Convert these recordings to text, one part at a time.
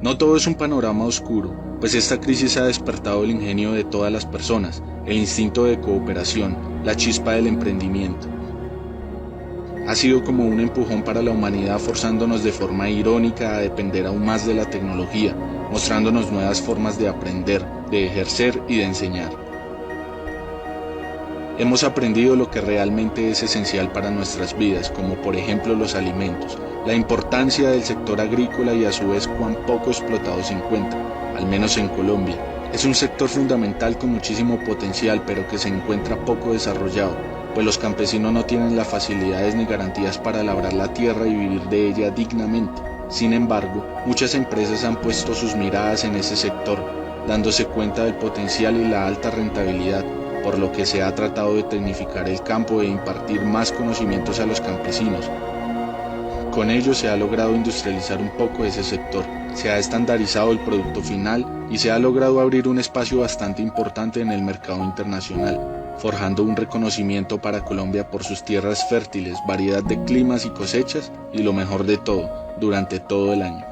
No todo es un panorama oscuro, pues esta crisis ha despertado el ingenio de todas las personas, el instinto de cooperación, la chispa del emprendimiento. Ha sido como un empujón para la humanidad, forzándonos de forma irónica a depender aún más de la tecnología, mostrándonos nuevas formas de aprender, de ejercer y de enseñar. Hemos aprendido lo que realmente es esencial para nuestras vidas, como por ejemplo los alimentos, la importancia del sector agrícola y a su vez cuán poco explotado se encuentra, al menos en Colombia. Es un sector fundamental con muchísimo potencial, pero que se encuentra poco desarrollado, pues los campesinos no tienen las facilidades ni garantías para labrar la tierra y vivir de ella dignamente. Sin embargo, muchas empresas han puesto sus miradas en ese sector, dándose cuenta del potencial y la alta rentabilidad, por lo que se ha tratado de tecnificar el campo e impartir más conocimientos a los campesinos. Con ello se ha logrado industrializar un poco ese sector, se ha estandarizado el producto final y se ha logrado abrir un espacio bastante importante en el mercado internacional, forjando un reconocimiento para Colombia por sus tierras fértiles, variedad de climas y cosechas y lo mejor de todo, durante todo el año.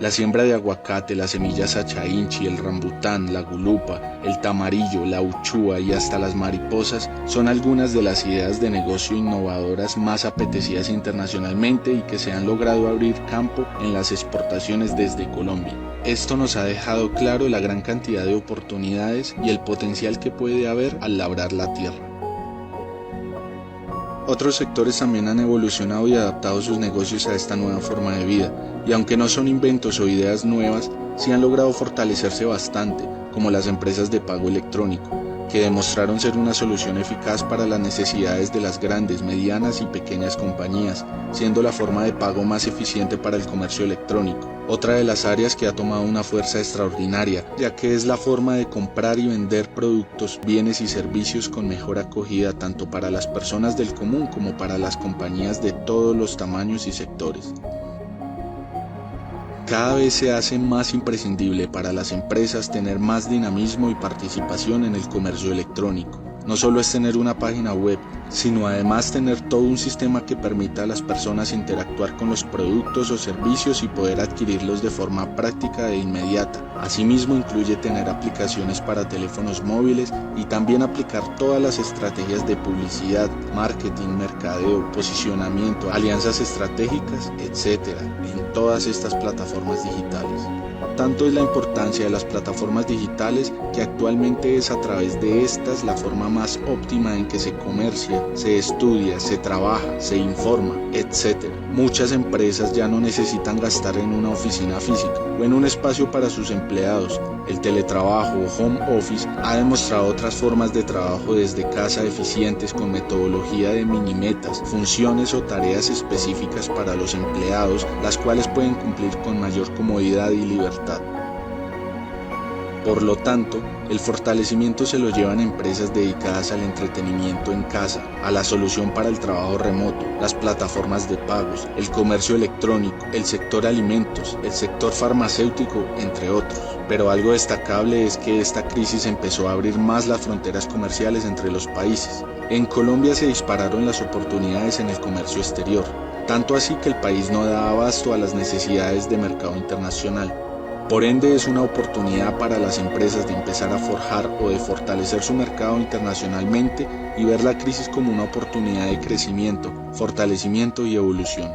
La siembra de aguacate, las semillas achainchi, el rambután, la gulupa, el tamarillo, la uchúa y hasta las mariposas son algunas de las ideas de negocio innovadoras más apetecidas internacionalmente y que se han logrado abrir campo en las exportaciones desde Colombia. Esto nos ha dejado claro la gran cantidad de oportunidades y el potencial que puede haber al labrar la tierra. Otros sectores también han evolucionado y adaptado sus negocios a esta nueva forma de vida, y aunque no son inventos o ideas nuevas, sí han logrado fortalecerse bastante, como las empresas de pago electrónico, que demostraron ser una solución eficaz para las necesidades de las grandes, medianas y pequeñas compañías, siendo la forma de pago más eficiente para el comercio electrónico. Otra de las áreas que ha tomado una fuerza extraordinaria, ya que es la forma de comprar y vender productos, bienes y servicios con mejor acogida tanto para las personas del común como para las compañías de todos los tamaños y sectores. Cada vez se hace más imprescindible para las empresas tener más dinamismo y participación en el comercio electrónico. No solo es tener una página web, sino además tener todo un sistema que permita a las personas interactuar con los productos o servicios y poder adquirirlos de forma práctica e inmediata. Asimismo, incluye tener aplicaciones para teléfonos móviles y también aplicar todas las estrategias de publicidad, marketing, mercadeo, posicionamiento, alianzas estratégicas, etc. en todas estas plataformas digitales. Tanto es la importancia de las plataformas digitales que actualmente es a través de estas la forma más óptima en que se comercia, se estudia, se trabaja, se informa, etc. Muchas empresas ya no necesitan gastar en una oficina física o en un espacio para sus empleados. El teletrabajo o home office ha demostrado otras formas de trabajo desde casa eficientes con metodología de minimetas, funciones o tareas específicas para los empleados, las cuales pueden cumplir con mayor comodidad y libertad. Por lo tanto, el fortalecimiento se lo llevan empresas dedicadas al entretenimiento en casa, a la solución para el trabajo remoto, las plataformas de pagos, el comercio electrónico, el sector alimentos, el sector farmacéutico, entre otros. Pero algo destacable es que esta crisis empezó a abrir más las fronteras comerciales entre los países. En Colombia se dispararon las oportunidades en el comercio exterior, tanto así que el país no da abasto a las necesidades de mercado internacional. Por ende, es una oportunidad para las empresas de empezar a forjar o de fortalecer su mercado internacionalmente y ver la crisis como una oportunidad de crecimiento, fortalecimiento y evolución.